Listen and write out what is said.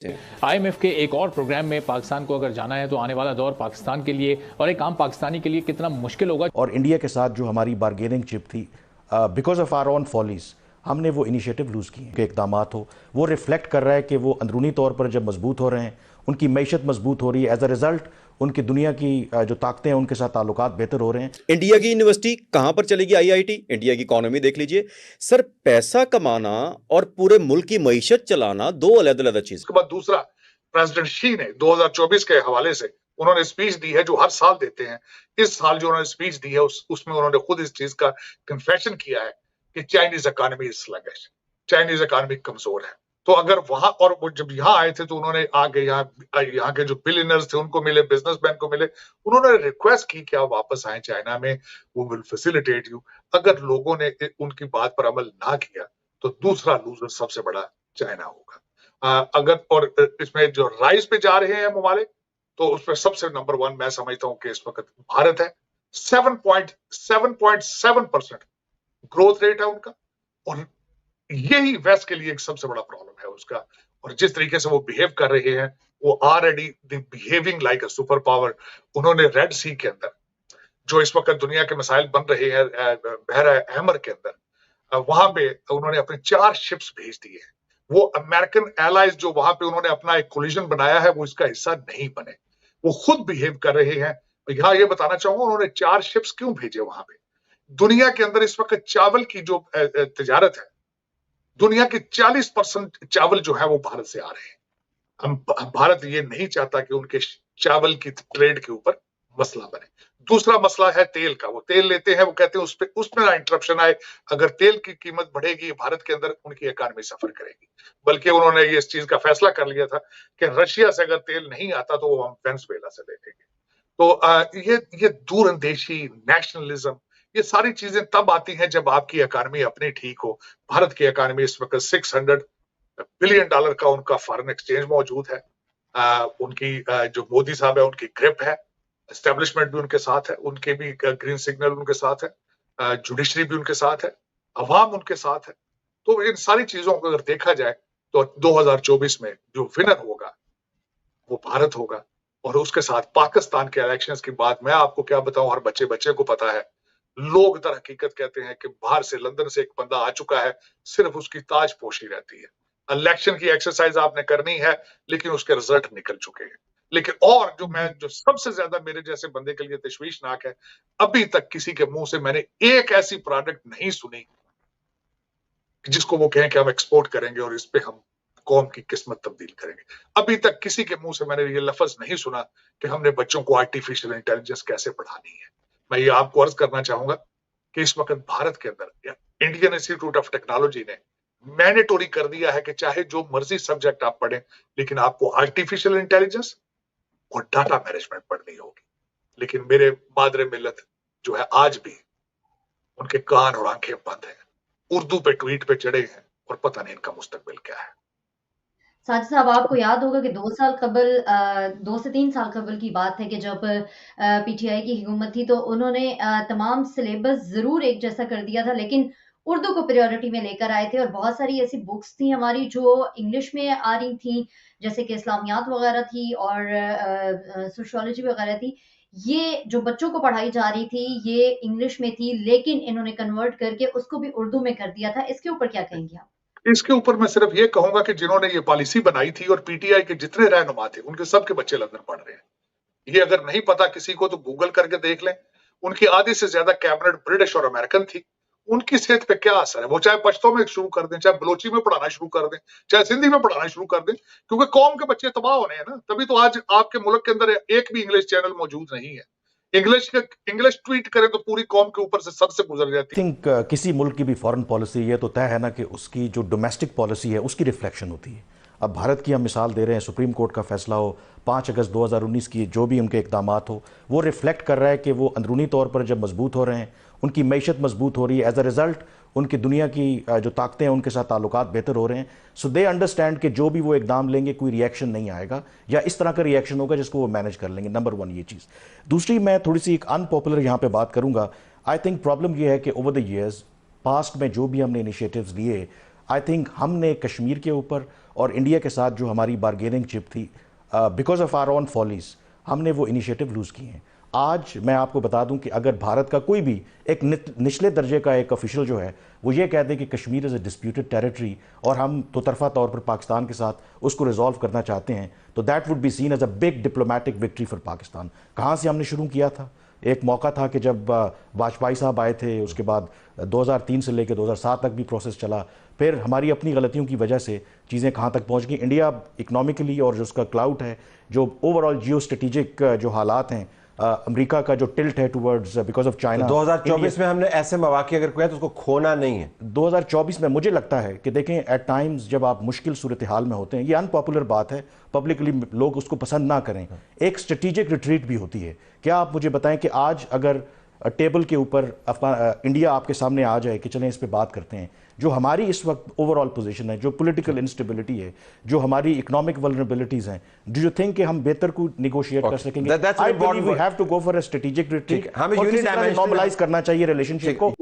IMF के एक और प्रोग्राम में पाकिस्तान को अगर जाना है तो आने वाला दौर पाकिस्तान के लिए और एक आम पाकिस्तानी के लिए कितना मुश्किल होगा। और इंडिया के साथ जो हमारी बार्गेनिंग चिप थी, because of our own follies हमने वो इनिशिएटिव लूज़ किए कि इकदामात हो, वो रिफ्लेक्ट कर रहा है कि वो अंदरूनी तौर पर जब मजबूत हो रहे हैं, उनकी मैशत मजबूत हो रही है, एज अ रिजल्ट उनकी दुनिया की जो ताकतें हैं उनके साथ ताल्लुकात बेहतर हो रहे हैं। इंडिया की यूनिवर्सिटी कहां पर चलेगी? आईआईटी। इंडिया की इकोनॉमी देख लीजिए सर, पैसा कमाना और पूरे मुल्क की मईशत चलाना दो अलग-अलग चीज। उसके बाद दूसरा, प्रेसिडेंट शी ने 2024 के हवाले से उन्होंने स्पीच दी है जो हर साल देते हैं। इस साल जो उन्होंने स्पीच दी है उसमें उन्होंने खुद इस चीज का कन्फेशन किया है कि Chinese economy is sluggish, Chinese economy कमजोर है। तो अगर वहां, और वो जब यहाँ आए थे तो उन्होंने आगे यहाँ के जो बिलियनर्स थे उनको मिले, बिजनेसमैन को मिले, उन्होंने रिक्वेस्ट की कि आप वापस आए चाइना में, वो विल फैसिलिटेट यू। अगर लोगों ने उनकी बात पर अमल ना किया तो दूसरा लूजर सबसे बड़ा चाइना होगा। अगर और इसमें जो राइज पे जा रहे हैं ममालिक, तो उसमें सबसे नंबर 1 मैं समझता हूं कि इस वक्त भारत है। 7.7% ग्रोथ रेट है उनका, और यही वेस्ट के लिए एक सबसे बड़ा प्रॉब्लम है उसका। और जिस तरीके से वो बिहेव कर रहे हैं, वो already behaving like a super power. उन्होंने रेड सी के अंदर जो इस वक्त दुनिया के मिसाइल बन रहे हैं, बहरा अहमर के अंदर, वहां पे उन्होंने अपने 4 शिप्स भेज दिए हैं। वो अमेरिकन एलाइज जो वहां पे उन्होंने अपना एक कोलिजन बनाया है, वो इसका हिस्सा नहीं बने, वो खुद बिहेव कर रहे हैं। यहाँ ये बताना चाहूंगा उन्होंने 4 शिप्स क्यों भेजे वहां पे। दुनिया के अंदर इस वक्त चावल की जो तिजारत है, दुनिया के 40% चावल जो है वो भारत से आ रहे हैं। भारत ये नहीं चाहता कि उनके चावल की ट्रेड के ऊपर मसला बने। दूसरा मसला है तेल का। वो तेल लेते हैं, वो कहते हैं उसमें ना इंटरप्शन आए। अगर तेल की कीमत बढ़ेगी भारत के अंदर, उनकी इकोनॉमी सफर करेगी। बल्कि उन्होंने ये इस चीज का फैसला कर लिया था कि रशिया से अगर तेल नहीं आता तो वो हम वेनेजुएला से ले लेंगे। तो ये दूरंदेशी नेशनलिज्म, ये सारी चीजें तब आती हैं जब आपकी इकोनॉमी अपनी ठीक हो। भारत की इकोनॉमी इस वक्त $600 बिलियन का उनका फॉरेन एक्सचेंज मौजूद है। उनकी जो मोदी साहब है उनकी ग्रिप है, एस्टेब्लिशमेंट भी उनके साथ है, उनके भी ग्रीन सिग्नल उनके साथ है, जुडिशरी भी उनके साथ है, अवाम उनके साथ है। तो इन सारी चीजों को अगर देखा जाए तो 2024 में जो विनर होगा वो भारत होगा। और उसके साथ पाकिस्तान के इलेक्शंस की बात मैं आपको क्या बताऊं, हर बच्चे बच्चे को पता है। लोग दर हकीकत कहते हैं कि बाहर से लंदन से एक बंदा आ चुका है, सिर्फ उसकी ताजपोशी रहती है। इलेक्शन की एक्सरसाइज आपने करनी है, लेकिन उसके रिजल्ट निकल चुके हैं। लेकिन और जो सबसे ज्यादा मेरे जैसे बंदे के लिए तशवीशनाक है, अभी तक किसी के मुंह से मैंने एक ऐसी प्रोडक्ट नहीं सुनी जिसको वो कहें कि हम एक्सपोर्ट करेंगे और इस पे हम कौम की किस्मत तब्दील करेंगे। अभी तक किसी के मुंह से मैंने ये लफ्ज नहीं सुना कि हमने बच्चों को आर्टिफिशियल इंटेलिजेंस कैसे पढ़ानी है। मैं ये आपको अर्ज करना चाहूंगा कि इस वक्त भारत के अंदर इंडियन इंस्टीट्यूट ऑफ टेक्नोलॉजी ने मैंडेटरी कर दिया है कि चाहे जो मर्जी सब्जेक्ट आप पढ़ें, लेकिन आपको आर्टिफिशियल इंटेलिजेंस और डाटा मैनेजमेंट पढ़नी होगी। लेकिन मेरे मादरे मिल्लत जो है आज भी उनके कान और आंखें बंद हैं, उर्दू पे ट्वीट पे चढ़े हैं और पता नहीं इनका मुस्तकबिल क्या है। साजिद साहब, आपको याद होगा कि 2 साल कबल 2 से 3 साल कबल की बात है कि जब पीटीआई की हुकूमत थी तो उन्होंने तमाम सिलेबस ज़रूर एक जैसा कर दिया था, लेकिन उर्दू को प्रायोरिटी में लेकर आए थे और बहुत सारी ऐसी बुक्स थी हमारी जो इंग्लिश में आ रही थी, जैसे कि इस्लामियात वगैरह थी और सोशियोलॉजी वगैरह थी। ये जो बच्चों को पढ़ाई जा रही थी, ये इंग्लिश में थी, लेकिन इन्होंने कन्वर्ट करके उसको भी उर्दू में कर दिया था। इसके ऊपर क्या कहेंगे आप? इसके ऊपर मैं सिर्फ ये कहूंगा कि जिन्होंने ये पॉलिसी बनाई थी और पीटीआई के जितने रहनुमा थे, उनके सबके बच्चे लंदन पढ़ रहे हैं। ये अगर नहीं पता किसी को तो गूगल करके देख लें। उनकी आधी से ज्यादा कैबिनेट ब्रिटिश और अमेरिकन थी। उनकी सेहत पे क्या असर है? वो चाहे पश्तो में शुरू कर दें, चाहे बलोची में पढ़ाना शुरू कर दें, चाहे सिंधी में पढ़ाना शुरू कर दें, क्योंकि कौम के बच्चे तबाह होने हैं ना। तभी तो आज आपके मुल्क के अंदर एक भी इंग्लिश चैनल मौजूद नहीं है। इंग्लिश ट्वीट करें तो पूरी कौम के ऊपर से सर से गुजर जाती है। थिंक किसी मुल्क की भी फॉरेन पॉलिसी ये तो तय है ना कि उसकी जो डोमेस्टिक पॉलिसी है उसकी रिफ्लेक्शन होती है। अब भारत की हम मिसाल दे रहे हैं, सुप्रीम कोर्ट का फैसला हो, 5 अगस्त 2019 की जो भी उनके इकदामात हो, वो रिफ्लेक्ट कर रहा है कि वो अंदरूनी तौर पर जब मजबूत हो रहे हैं, उनकी मैशत मजबूत हो रही है, एज अ रिजल्ट उनकी दुनिया की जो ताकतें हैं उनके साथ ताल्लुकात बेहतर हो रहे हैं। सो दे अंडरस्टैंड कि जो भी वो इकदाम लेंगे कोई रिएक्शन नहीं आएगा या इस तरह का रिएक्शन होगा जिसको वो मैनेज कर लेंगे। नंबर 1 ये चीज़। दूसरी, मैं थोड़ी सी एक अनपॉपुलर यहाँ पे बात करूँगा। आई थिंक प्रॉब्लम ये है कि ओवर द ईयर्स पास्ट में जो भी हमने इनिशिएटिव्स लिए, आई थिंक हमने कश्मीर के ऊपर और इंडिया के साथ जो हमारी बार्गेनिंग चिप थी, because of our own follies, हमने वो इनिशिएटिव लूज़ किए हैं। आज मैं आपको बता दूं कि अगर भारत का कोई भी एक निचले दर्जे का एक ऑफिशियल जो है वो ये कह दे कि Kashmir is a disputed territory और हम तो तरफा तौर पर पाकिस्तान के साथ उसको रिजॉल्व करना चाहते हैं, तो that would be seen as a big diplomatic victory for Pakistan. कहाँ से हमने शुरू किया था? एक मौका था कि जब वाजपेयी साहब आए थे, उसके बाद 2003 से लेकर 2007 तक भी प्रोसेस चला, फिर हमारी अपनी गलतियों की वजह से चीज़ें कहाँ तक पहुँच गई। इंडिया इकोनॉमिकली और जो उसका क्लाउड है, जो ओवरऑल जियो स्ट्रेटेजिक जो हालात हैं, अमेरिका का जो टिल्ट है टुवर्ड्स बिकॉज ऑफ चाइना, 2024 में हमने ऐसे मौके अगर कोई है तो उसको खोना नहीं है। 2024 में मुझे लगता है कि देखें, एट टाइम्स जब आप मुश्किल सूरत हाल में होते हैं, ये अनपॉपुलर बात है, पब्लिकली लोग उसको पसंद ना करें, एक स्ट्रेटेजिक रिट्रीट भी होती है। क्या आप मुझे बताएं कि आज अगर टेबल के ऊपर इंडिया आपके सामने आ जाए कि चलें इस पे बात करते हैं, जो हमारी इस वक्त ओवरऑल पोजीशन है, जो पॉलिटिकल इंस्टेबिलिटी है, जो हमारी इकोनॉमिक वल्नरेबिलिटीज हैं, डू यू थिंक कि हम बेहतर को नेगोशिएट कर सकेंगे? I believe we have to go for a strategic retreat. हमें यूनिट नॉर्मलाइज करना चाहिए रिलेशनशिप को।